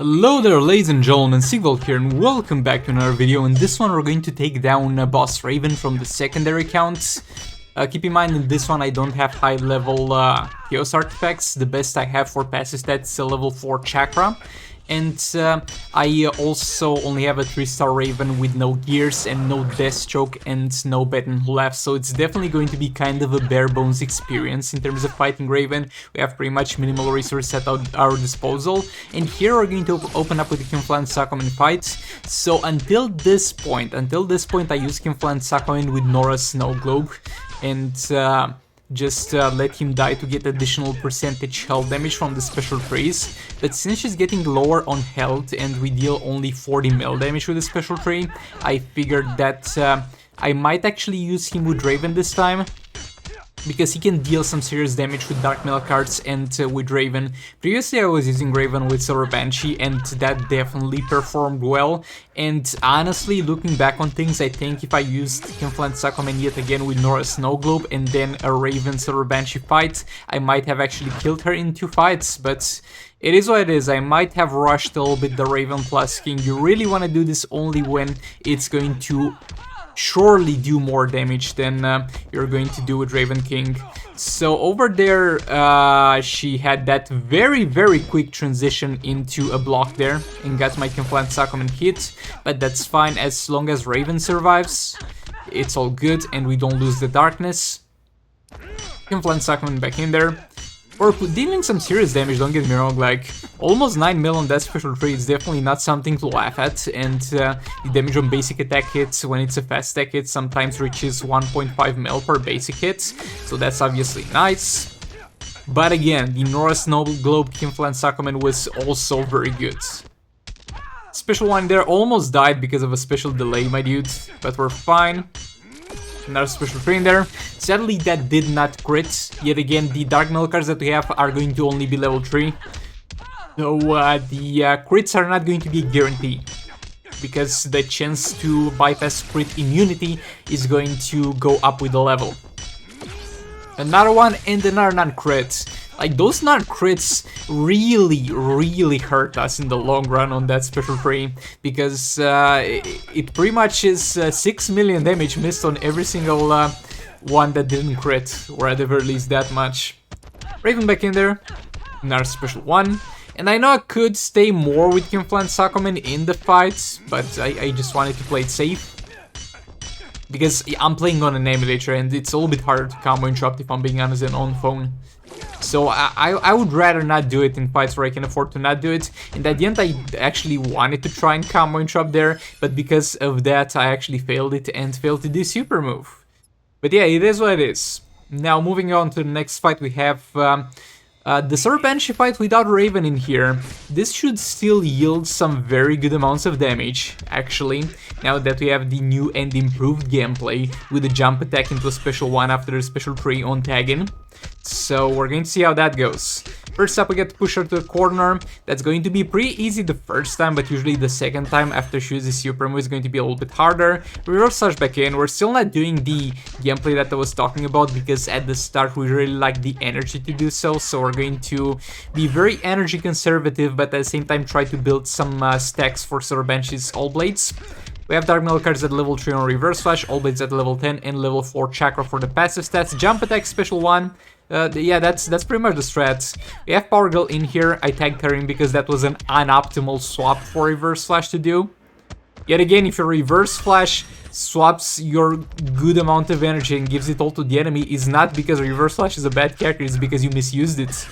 Hello there, ladies and gentlemen, Sigvald here, and welcome back to another video. In this one we're going to take down Boss Raven from the secondary accounts. Keep in mind in this one I don't have high level Chaos artifacts. The best I have for passive stats is a level 4 Chakra. And I also only have a 3-star Raven with no gears and no Deathstroke and no Baton left, so it's definitely going to be kind of a bare bones experience in terms of fighting Raven. We have pretty much minimal resources at our disposal, and here we're going to open up with the Kinfla and Sakomen fight. So until this point I use Kinfla and Sakomen with Nora's Snow Globe, and just let him die to get additional percentage health damage from the special trees. But since she's getting lower on health and we deal only 40 mil damage with the special tree, I figured that I might actually use him with Raven this time, because he can deal some serious damage with Dark Mail cards and with Raven. Previously I was using Raven with Silver Banshee and that definitely performed well, and honestly looking back on things, I think if I used Kinfla and Sakomen yet again with Nora's Snow Globe and then a Raven Silver Banshee fight, I might have actually killed her in 2 fights, but it is what it is. I might have rushed a little bit the Raven plus King. You really want to do this only when it's going to surely do more damage than you're going to do with Raven King. So over there she had that very quick transition into a block there and got my Kinfla and Sakomen hit, but that's fine as long as Raven survives. It's all good and we don't lose the darkness. Kinfla and Sakomen back in there. We're dealing some serious damage, don't get me wrong, like almost 9 mil on that special tree is definitely not something to laugh at, and the damage on basic attack hits when it's a fast attack hit sometimes reaches 1.5 mil per basic hit, so that's obviously nice. But again, the Nora's Snow Globe Kinfla and Sakomen was also very good. Special one there almost died because of a special delay, my dude, but we're fine. Another special tree in there. Sadly that did not crit. Yet again the Dark Mail cards that we have are going to only be level 3. So the crits are not going to be a guarantee, because the chance to bypass crit immunity is going to go up with the level. Another one and another non-crit. Like, those non-crits really hurt us in the long run on that special tree, because it pretty much is 6 million damage missed on every single one that didn't crit, or at the very least that much. Raven back in there, another special one. And I know I could stay more with Kinfla and Sakomen in the fights, but I just wanted to play it safe, because I'm playing on an emulator and it's a little bit harder to combo interrupt, if I'm being honest, than on phone. So I would rather not do it in fights where I can afford to not do it. And at the end I actually wanted to try and combo interrupt there, but because of that I actually failed it and failed to do super move. But yeah, it is what it is. Now moving on to the next fight, we have the Silver Banshee fight without Raven in here. This should still yield some very good amounts of damage, actually, now that we have the new and improved gameplay with the jump attack into a special one after a special tree on tagging. So we're going to see how that goes. First up we get Pusher to the corner. That's going to be pretty easy the first time, but usually the second time after she uses super move is going to be a little bit harder. Reverse slash back in. We're still not doing the gameplay that I was talking about, because at the start we really like the energy to do so, so we're going to be very energy conservative, but at the same time try to build some stacks for Silver Banshee's All Blades. We have Dark Mail cards at level 3 on Reverse Flash, All Blades at level 10, and level 4 Chakra for the passive stats. Jump attack special 1. Yeah, that's pretty much the strat. We have Power Girl in here. I tagged her in because that was an unoptimal swap for Reverse Flash to do. Yet again, if your Reverse Flash swaps your good amount of energy and gives it all to the enemy, is not because Reverse Flash is a bad character, it's because you misused it.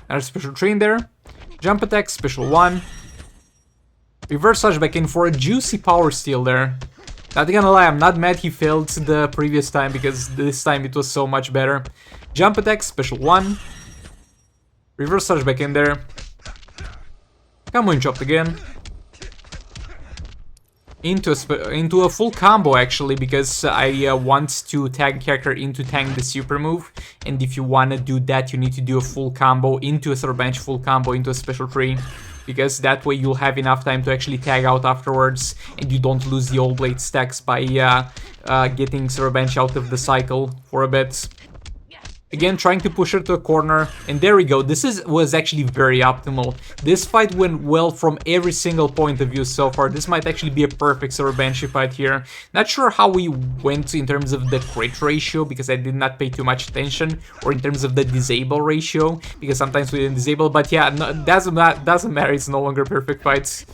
Another special tree in there. Jump attack special 1. Reverse Slash back in for a juicy power steal there. Not gonna lie, I'm not mad he failed the previous time, because this time it was so much better. Jump attack special 1. Reverse Slash back in there. Combo interrupt again. Into a full combo, actually, because I want to tag character into tank the super move, and if you want to do that you need to do a full combo into a Silver Banshee, full combo into a special tree, because that way you'll have enough time to actually tag out afterwards and you don't lose the All Blade stacks by getting Silver Banshee out of the cycle for a bit. Again, trying to push her to a corner, and there we go. This was actually very optimal. This fight went well from every single point of view so far. This might actually be a perfect Silver Banshee fight here. Not sure how we went in terms of the crit ratio, because I did not pay too much attention, or in terms of the disable ratio, because sometimes we didn't disable, but yeah, no, doesn't matter, it's no longer perfect fights.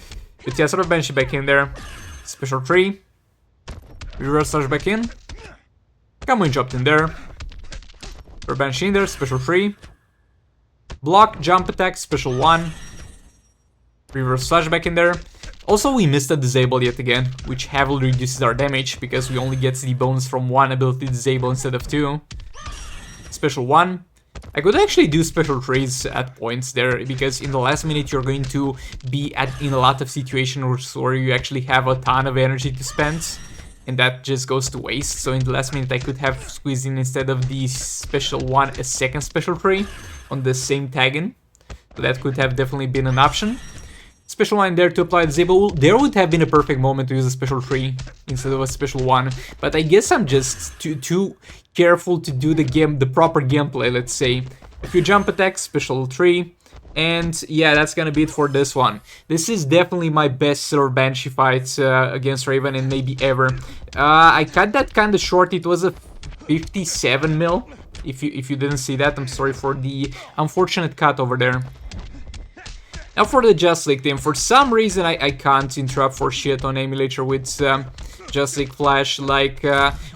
But yeah, Silver Banshee back in there. Special 3. Reverse slash back in. Kamui dropped in there. Silver Banshee in there, special 3. Block, jump attack, special 1. Reverse slash back in there. Also, we missed a disable yet again, which heavily reduces our damage, because we only get the bonus from 1 ability disable instead of 2. Special 1. I could actually do special 3s at points there, because in the last minute you're going to be in a lot of situations where you actually have a ton of energy to spend. And that just goes to waste, so in the last minute I could have squeezed in, instead of the special 1, a second special 3 on the same tag-in. So that could have definitely been an option. Special 1 there to apply disable. There would have been a perfect moment to use a special 3 instead of a special 1. But I guess I'm just too careful to do the proper gameplay, let's say. If you jump attack, special 3. And yeah, that's gonna be it for this one. This is definitely my best Silver Banshee fight against Raven, and maybe ever. I cut that kind of short. It was a 57 mil. If you didn't see that, I'm sorry for the unfortunate cut over there. Now for the Just League team, for some reason I can't interrupt for shit on emulator with Just League Flash. Like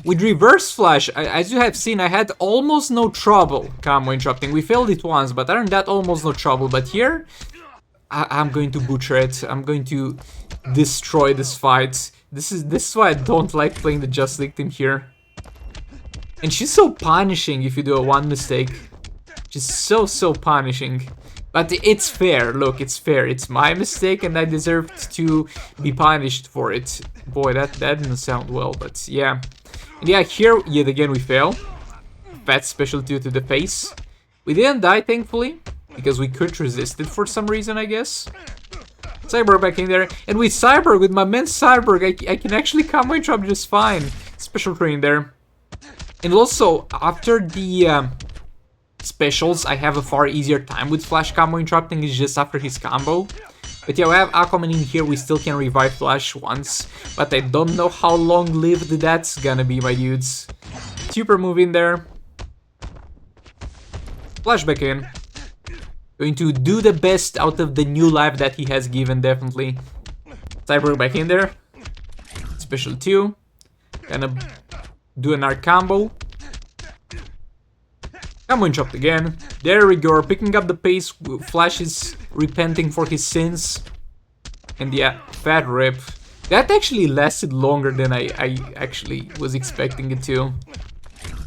with Reverse Flash, as you have seen, I had almost no trouble combo interrupting. We failed it once, but other than that, almost no trouble. But here, I'm going to butcher it. I'm going to destroy this fight. This is why I don't like playing the Just League team here. And she's so punishing if you do a one mistake. She's so punishing. But it's fair, look, it's fair. It's my mistake and I deserved to be punished for it. Boy, that didn't sound well, but yeah. And yeah, here, yet again, we fail. Fat special 2 to the face. We didn't die, thankfully, because we could resist it for some reason, I guess. Cyborg back in there. And with Cyborg, with my man Cyborg, I can actually combo interrupt just fine. Special 3 in there. And also, after the specials, I have a far easier time with Flash combo interrupting. It's just after his combo. But yeah, we have Aquaman in here. We still can revive Flash once, but I don't know how long-lived that's gonna be, my dudes. Super move in there. Flash back in. Going to do the best out of the new life that he has given, definitely. Cyborg back in there. Special 2. Gonna do an arc combo. Combo interrupt again. There we go, picking up the pace. Flash is repenting for his sins. And yeah, fat rip. That actually lasted longer than I actually was expecting it to.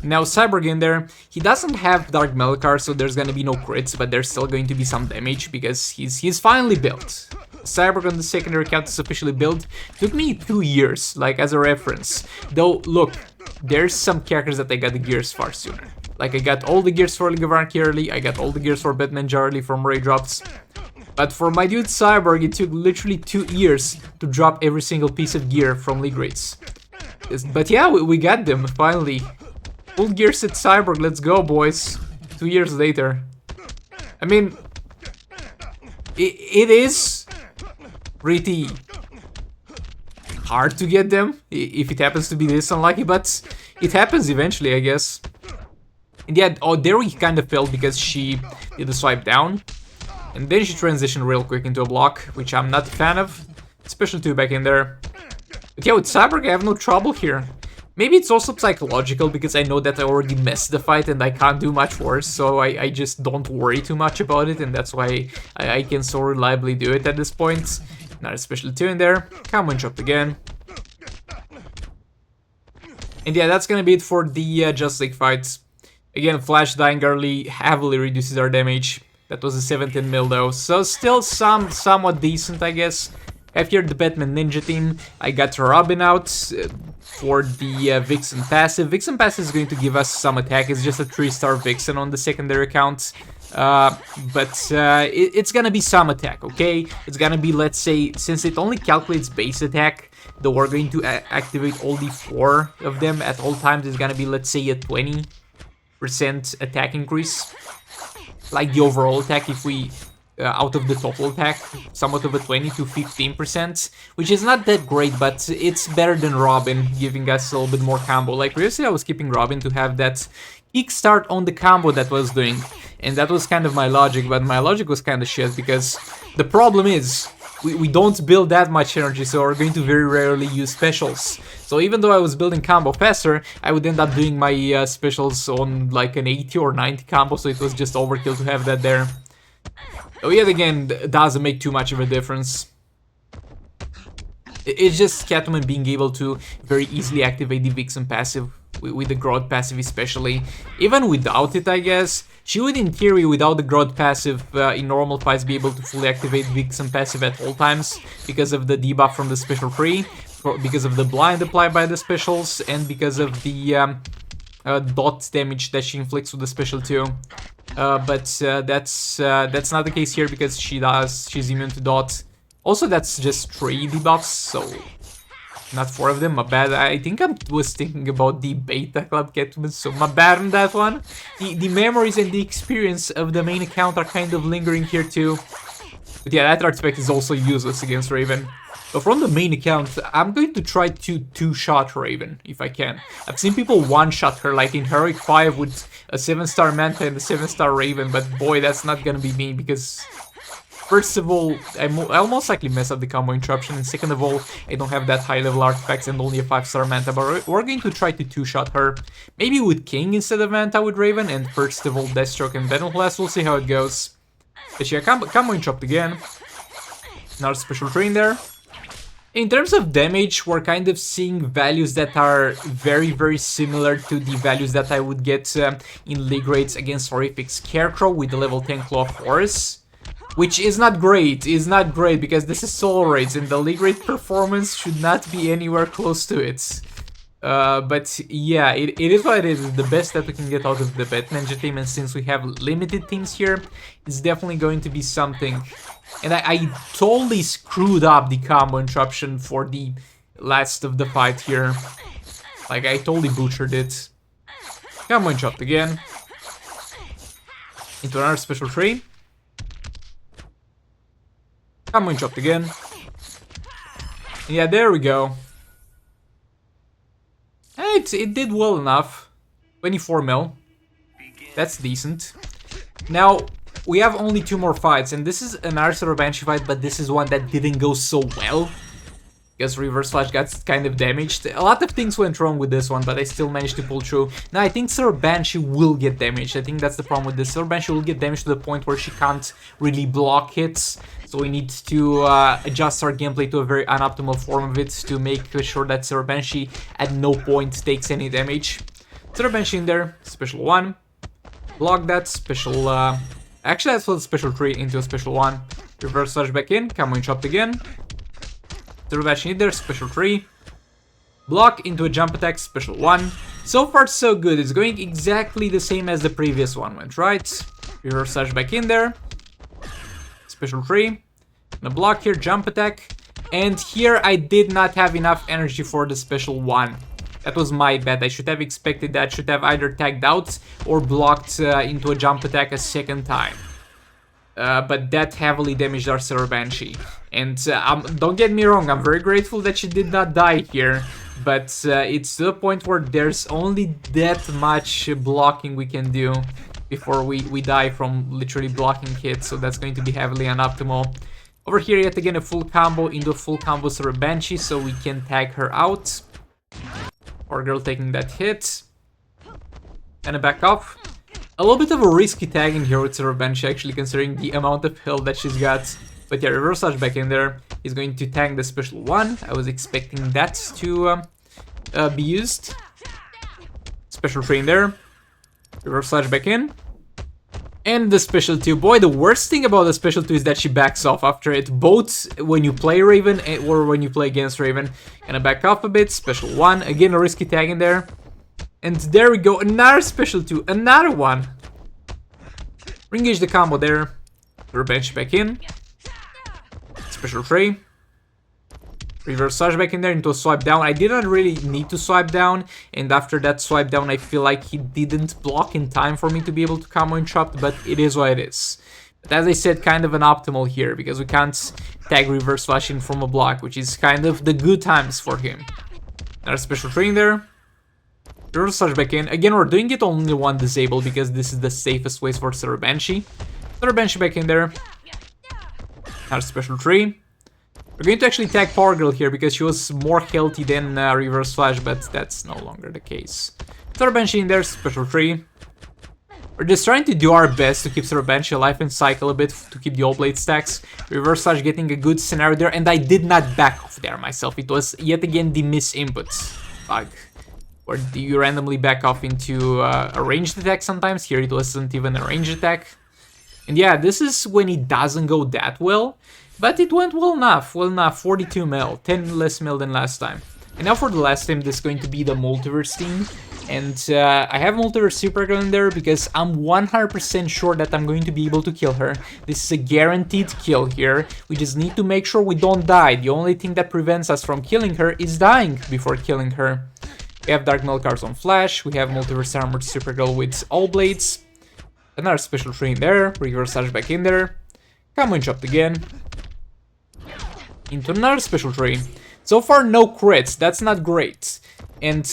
Now Cyborg in there. He doesn't have Dark Melkar, so there's gonna be no crits, but there's still going to be some damage because he's finally built. Cyborg on the secondary account is officially built. Took me 2 years, like as a reference. Though, look, there's some characters that I got the gears far sooner. Like I got all the gears for League of Arc early, I got all the gears for Batman early from Ray drops. But for my dude Cyborg, it took literally 2 years to drop every single piece of gear from League rates. But yeah, we got them, finally. Full gear set Cyborg, let's go boys. 2 years later. I mean, it is pretty hard to get them, if it happens to be this unlucky, but it happens eventually, I guess. And yeah, oh, there we kind of failed because she did the swipe down. And then she transitioned real quick into a block, which I'm not a fan of. Special 2 back in there. But yeah, with Cyborg I have no trouble here. Maybe it's also psychological because I know that I already messed the fight and I can't do much worse. So I just don't worry too much about it, and that's why I can so reliably do it at this point. Another special 2 in there. Combo interrupt again. And yeah, that's gonna be it for the Just League fights. Again, Flash dying early heavily reduces our damage. That was a 17 mil though, so still somewhat decent, I guess. I have here the Batman Ninja team. I got Robin out for the Vixen passive. Vixen passive is going to give us some attack. It's just a 3-star Vixen on the secondary account. But it's gonna be some attack, okay? It's gonna be, let's say, since it only calculates base attack, though we're going to activate all the 4 of them at all times, it's gonna be, let's say, a 20. attack increase. Like the overall attack, if we out of the total attack, somewhat of a 20 to 15%, which is not that great, but it's better than Robin, giving us a little bit more combo. Like previously I was keeping Robin to have that kickstart on the combo that was doing, and that was kind of my logic, but my logic was kind of shit, because the problem is we don't build that much energy, so we're going to very rarely use specials. So even though I was building combo faster, I would end up doing my specials on like an 80 or 90 combo, so it was just overkill to have that there. So yet again, doesn't make too much of a difference. It's just Catwoman being able to very easily activate the Vixen passive, with the Grodd passive especially. Even without it, I guess, she would in theory, without the Grodd passive, in normal fights be able to fully activate Vixen passive at all times, because of the debuff from the special tree, because of the blind applied by the specials, and because of the dot damage that she inflicts with the special too. But that's not the case here, because she's immune to dot. Also, that's just 3 debuffs, so not 4 of them, my bad. I think I was thinking about the Beta Club Catwoman, so my bad on that one. The memories and the experience of the main account are kind of lingering here too. But yeah, that artifact is also useless against Raven. But from the main account, I'm going to try to two-shot Raven, if I can. I've seen people one-shot her, like in Heroic 5 with a 7-star Manta and a 7-star Raven, but boy, that's not gonna be me, because first of all, I'll most likely mess up the combo interruption, and second of all, I don't have that high-level artifacts and only a 5-star Manta, but we're going to try to two-shot her. Maybe with King instead of Manta with Raven, and first of all, Deathstroke and Venom Blast, we'll see how it goes. But yeah, combo interrupt again. Another special train there. In terms of damage, we're kind of seeing values that are very, very similar to the values that I would get in League Raids against Horrific Scarecrow with the level 10 Claw of Horus. Which is not great, because this is solo raids and the League Raid performance should not be anywhere close to it. But yeah, it is what it is. It's the best that we can get out of the Batninja team, and since we have limited teams here, it's definitely going to be something. And I totally screwed up the combo interruption for the last of the fight here. Like, I totally butchered it. Combo interrupt again. Into another special tree. Combo interrupt again. Yeah, there we go. It did well enough. 24 mil. That's decent. Now, we have only 2 more fights, and this is an Arthur Banshee fight, but this is one that didn't go so well. Because Reverse Flash got kind of damaged. A lot of things went wrong with this one, but I still managed to pull through. Now, I think Sir Banshee will get damaged. I think that's the problem with this. Sir Banshee will get damaged to the point where she can't really block hits. So we need to adjust our gameplay to a very unoptimal form of it to make sure that Sir Banshee at no point takes any damage. Sir Banshee in there, special 1. Block that, special... Actually, that's what special 3 into a special 1. Reverse Flash back in, combo interrupt again. Sir Banshee in there, special 3. Block into a jump attack, special 1. So far, so good. It's going exactly the same as the previous one went, right? Reverse Flash back in there. Special 3. Gonna block here, jump attack. And here I did not have enough energy for the special 1. That was my bad. I should have expected that. Should have either tagged out or blocked into a jump attack a second time. But that heavily damaged our Sir Banshee. And don't get me wrong, I'm very grateful that she did not die here. But it's to the point where there's only that much blocking we can do before we die from literally blocking hits. So that's going to be heavily unoptimal. Over here, yet again, a full combo into a full combo Sir Banshee, so we can tag her out. Poor girl taking that hit. And a back off. A little bit of a risky tag in here with Sir Banshee, actually, considering the amount of health that she's got. But yeah, Reverse Flash back in there. He's going to tag the special 1. I was expecting that to be used. Special 3 in there. Reverse Flash back in. And the special 2. Boy, the worst thing about the special 2 is that she backs off after it, both when you play Raven or when you play against Raven. Gonna back off a bit. Special 1. Again, a risky tag in there. And there we go. Another special 2. Another one. Re-engage the combo there. Revenge back in. Special 3. Reverse slash back in there into a swipe down. I didn't really need to swipe down, and after that swipe down, I feel like he didn't block in time for me to be able to combo interrupt, but it is what it is. But as I said, kind of an optimal here, because we can't tag reverse slash in from a block, which is kind of the good times for him. Another special tree in there. Reverse slash back in. Again, we're doing it only one disable, because this is the safest way for Sir Banshee. Another Banshee back in there. Another special tree. We're going to actually tag Power Girl here because she was more healthy than Reverse Flash, but that's no longer the case. Sir Banshee in there, special tree. We're just trying to do our best to keep Sir Banshee alive and cycle a bit to keep the All Blade stacks. Reverse Flash getting a good scenario there, and I did not back off there myself. It was yet again the miss input bug, where you randomly back off into a ranged attack sometimes. Here it wasn't even a ranged attack. And yeah, this is when it doesn't go that well. But it went well enough, 42 mil, 10 less mil than last time. And now for the last team, this is going to be the Multiverse team. And I have Multiverse Super Girl in there because I'm 100% sure that I'm going to be able to kill her. This is a guaranteed kill here. We just need to make sure we don't die. The only thing that prevents us from killing her is dying before killing her. We have Dark Melkars on Flash, we have Multiverse Armored Super Girl with All Blades. Another special tree in there, Reverse Slash back in there. Combo interrupt again. Into another special tree. So far, no crits. That's not great. And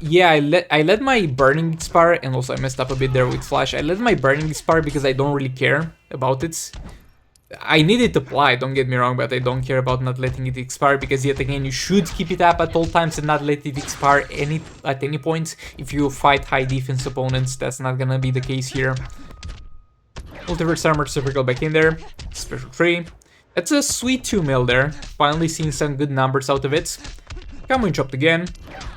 yeah, I let my burning expire, and also I messed up a bit there with Flash. I let my burning expire because I don't really care about it. I need it to apply, don't get me wrong, but I don't care about not letting it expire because yet again, you should keep it up at all times and not let it expire at any point. If you fight high defense opponents, that's not gonna be the case here. Multiverse Armored Super Girl back in there. Special tree. That's a sweet 2 mil there. Finally seeing some good numbers out of it. Combo interrupt again.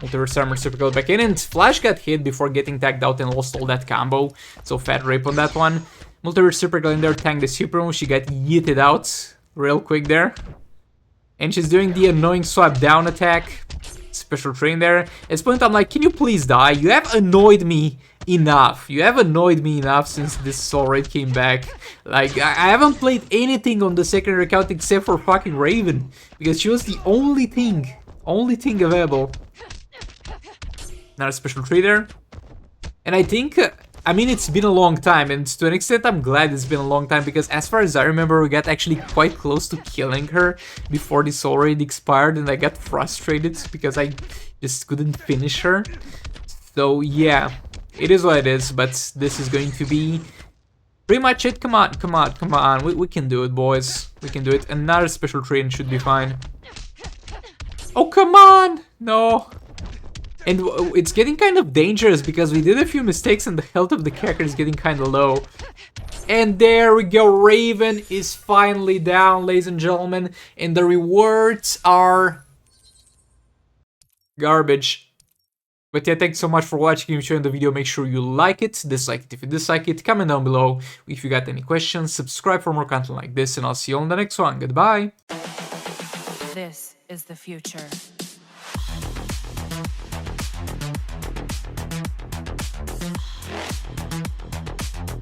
Multiverse Armored Super Girl back in, and Flash got hit before getting tagged out and lost all that combo. So fat rape on that one. Multiverse Super Girl in there, tanked the super move. She got yeeted out real quick there. And she's doing the annoying swap down attack. Special tree in there. At this point I'm like, can you please die? You have annoyed me enough. You have annoyed me enough since this Soul Raid came back. Like, I haven't played anything on the secondary account except for fucking Raven. Because she was the only thing available. Another special tree there. And I think, I mean, it's been a long time, and to an extent I'm glad it's been a long time, because as far as I remember, we got actually quite close to killing her before the Soul Raid expired, and I got frustrated because I just couldn't finish her. So yeah, it is what it is, but this is going to be pretty much it. Come on, come on, come on, we can do it, boys. We can do it. Another special tree and should be fine. Oh, come on! No. And it's getting kind of dangerous because we did a few mistakes and the health of the character is getting kind of low. And there we go, Raven is finally down, ladies and gentlemen. And the rewards are garbage. But yeah, thanks so much for watching. If you enjoyed the video, make sure you like it, dislike it if you dislike it, comment down below if you got any questions, subscribe for more content like this, and I'll see you on the next one. Goodbye! This is the future.